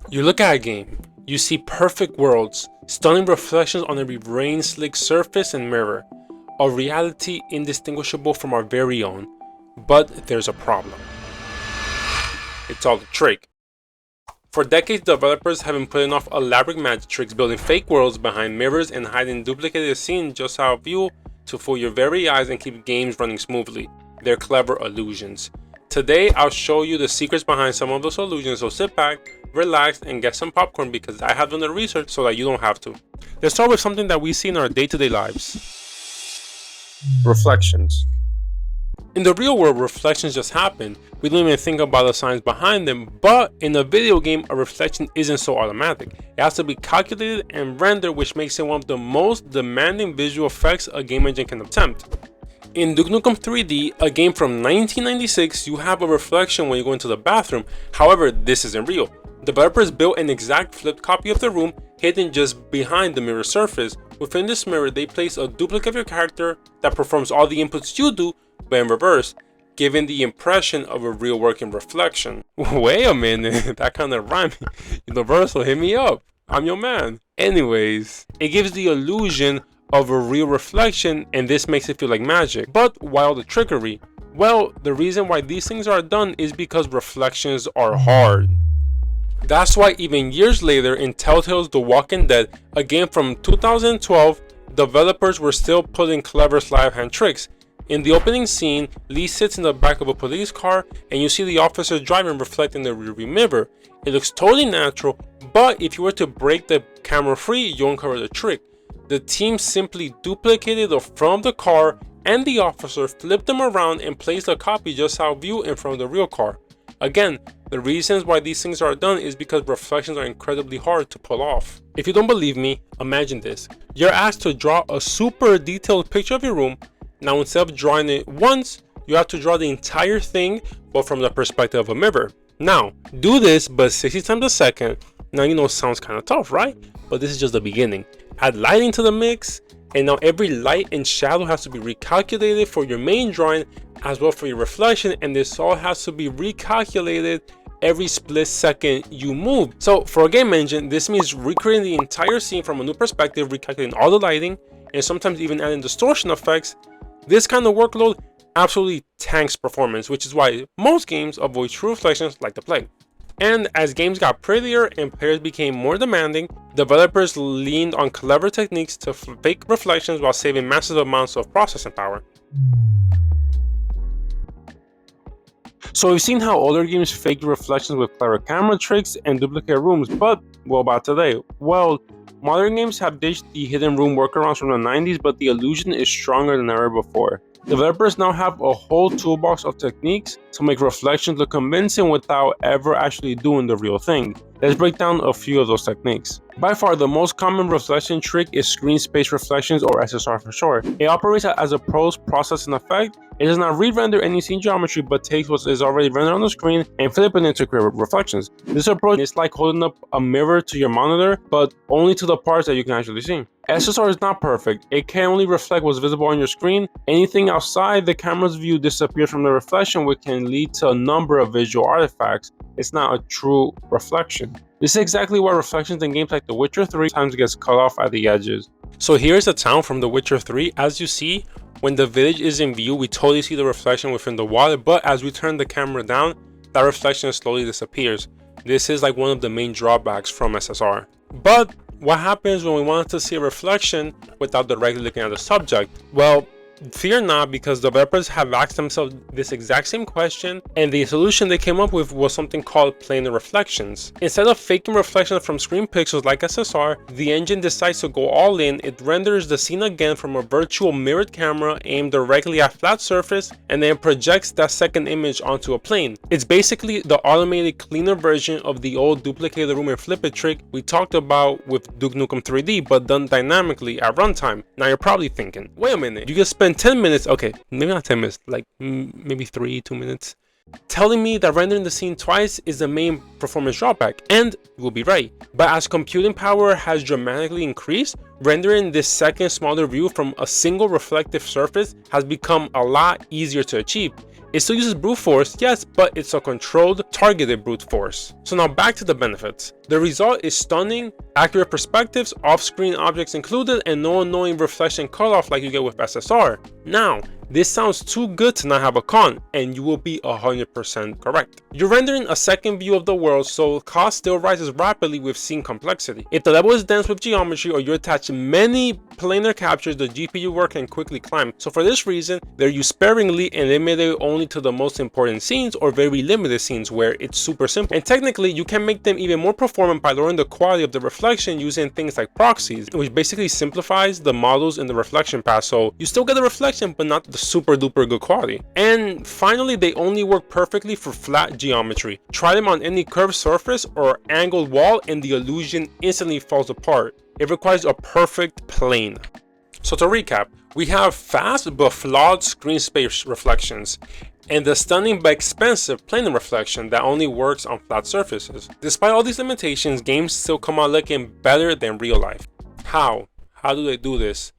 You look at a game, you see perfect worlds, stunning reflections on every rain-slick surface and mirror, a reality indistinguishable from our very own. But there's a problem. It's all a trick. For decades, developers have been putting off elaborate magic tricks, building fake worlds behind mirrors and hiding duplicated scenes just how view to fool your very eyes and keep games running smoothly. They're clever illusions. Today, I'll show you the secrets behind some of those illusions, so sit back, relax, and get some popcorn because I have done the research so that you don't have to. Let's start with something that we see in our day-to-day lives. Reflections. In the real world, reflections just happen. We don't even think about the science behind them, but in a video game, a reflection isn't so automatic. It has to be calculated and rendered, which makes it one of the most demanding visual effects a game engine can attempt. In Duke Nukem 3D, a game from 1996, you have a reflection when you go into the bathroom. However, this isn't real. Developers built an exact flipped copy of the room, hidden just behind the mirror surface. Within this mirror, they place a duplicate of your character that performs all the inputs you do, but in reverse, giving the impression of a real working reflection. Wait a minute, that kind of rhyme. Universal, hit me up. I'm your man. Anyways, it gives the illusion of a real reflection, and this makes it feel like magic. But why all the trickery? Well, the reason why these things are done is because reflections are hard. That's why even years later in Telltale's The Walking Dead, a game from 2012, developers were still putting clever sleight of hand tricks. In the opening scene, Lee sits in the back of a police car and you see the officer driving reflecting the rearview mirror. It looks totally natural, but if you were to break the camera free, you uncover the trick. The team simply duplicated the front of the car and the officer, flipped them around and placed a copy just how viewed in front of the real car. Again, the reasons why these things are done is because reflections are incredibly hard to pull off. If you don't believe me, imagine this. You're asked to draw a super detailed picture of your room. Now instead of drawing it once, you have to draw the entire thing, but from the perspective of a mirror. Now, do this but 60 times a second. Now you know it sounds kind of tough, right? But this is just the beginning. Add lighting to the mix, and now every light and shadow has to be recalculated for your main drawing as well for your reflection, and this all has to be recalculated every split second you move. So for a game engine, this means recreating the entire scene from a new perspective, recalculating all the lighting, and sometimes even adding distortion effects. This kind of workload absolutely tanks performance, which is why most games avoid true reflections like the plague. And as games got prettier and players became more demanding, developers leaned on clever techniques to fake reflections while saving massive amounts of processing power. So we've seen how older games faked reflections with clever camera tricks and duplicate rooms, but what about today? Well, modern games have ditched the hidden room workarounds from the 90s, but the illusion is stronger than ever before. Developers now have a whole toolbox of techniques to make reflections look convincing without ever actually doing the real thing. Let's break down a few of those techniques. By far, the most common reflection trick is screen space reflections, or SSR for short. It operates as a post-processing effect. It does not re-render any scene geometry, but takes what is already rendered on the screen and flip it into create reflections. This approach is like holding up a mirror to your monitor, but only to the parts that you can actually see. SSR is not perfect. It can only reflect what's visible on your screen. Anything outside the camera's view disappears from the reflection, which can lead to a number of visual artifacts. It's not a true reflection. This is exactly why reflections in games like The Witcher 3 sometimes gets cut off at the edges. So here's a town from The Witcher 3. As you see, when the village is in view, we totally see the reflection within the water, but as we turn the camera down, that reflection slowly disappears. This is like one of the main drawbacks from SSR. But what happens when we want to see a reflection without directly looking at the subject? Well, fear not, because developers have asked themselves this exact same question, and the solution they came up with was something called planar reflections. Instead of faking reflections from screen pixels like SSR, the engine decides to go all in. It renders the scene again from a virtual mirrored camera aimed directly at a flat surface, and then projects that second image onto a plane. It's basically the automated, cleaner version of the old duplicate the room and flip it trick we talked about with Duke Nukem 3D, but done dynamically at runtime. Now you're probably thinking, wait a minute, you can spend 10 minutes, okay, maybe not 10 minutes, like maybe 2 minutes, telling me that rendering the scene twice is the main performance drawback, and you will be right. But as computing power has dramatically increased, rendering this second smaller view from a single reflective surface has become a lot easier to achieve. It still uses brute force, yes, but it's a controlled, targeted brute force. So now back to the benefits. The result is stunning, accurate perspectives, off-screen objects included, and no annoying reflection cutoff like you get with SSR. Now, this sounds too good to not have a con, and you will be 100% correct. You're rendering a second view of the world, so cost still rises rapidly with scene complexity. If the level is dense with geometry or you attach many planar captures, the GPU work can quickly climb. So for this reason, they're used sparingly and limited only to the most important scenes or very limited scenes where it's super simple. And technically, you can make them even more performant by lowering the quality of the reflection using things like proxies, which basically simplifies the models in the reflection path. So you still get the reflection, but not the super duper good quality. And finally, they only work perfectly for flat geometry. Try them on any curved surface or angled wall and the illusion instantly falls apart. It requires a perfect plane. So to recap, we have fast but flawed screen space reflections and the stunning but expensive planar reflection that only works on flat surfaces. Despite all these limitations, games still come out looking better than real life. How? How do they do this?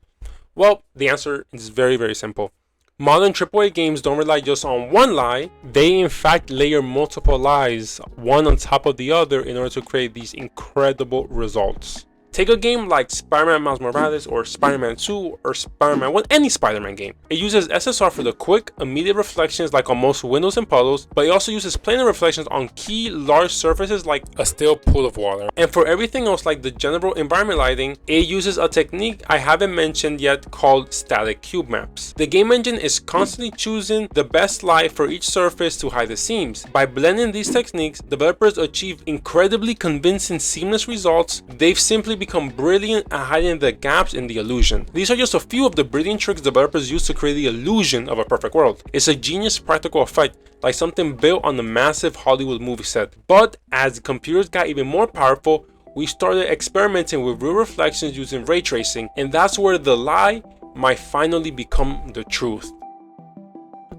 Well, the answer is very simple. Modern AAA games don't rely just on one lie, they in fact layer multiple lies, one on top of the other in order to create these incredible results. Take a game like Spider-Man Miles Morales or Spider-Man 2 or Spider-Man 1, any Spider-Man game. It uses SSR for the quick, immediate reflections like on most windows and puddles, but it also uses planar reflections on key large surfaces like a still pool of water. And for everything else like the general environment lighting, it uses a technique I haven't mentioned yet called static cube maps. The game engine is constantly choosing the best light for each surface to hide the seams. By blending these techniques, developers achieve incredibly convincing seamless results. They've simply become brilliant at hiding the gaps in the illusion. These are just a few of the brilliant tricks developers use to create the illusion of a perfect world. It's a genius practical effect, like something built on a massive Hollywood movie set. But as computers got even more powerful, we started experimenting with real reflections using ray tracing, and that's where the lie might finally become the truth.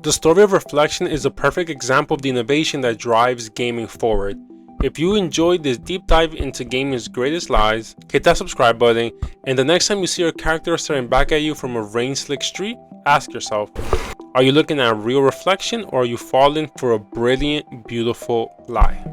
The story of reflection is a perfect example of the innovation that drives gaming forward. If you enjoyed this deep dive into gaming's greatest lies, hit that subscribe button, and the next time you see your character staring back at you from a rain-slick street, ask yourself, are you looking at a real reflection or are you falling for a brilliant, beautiful lie?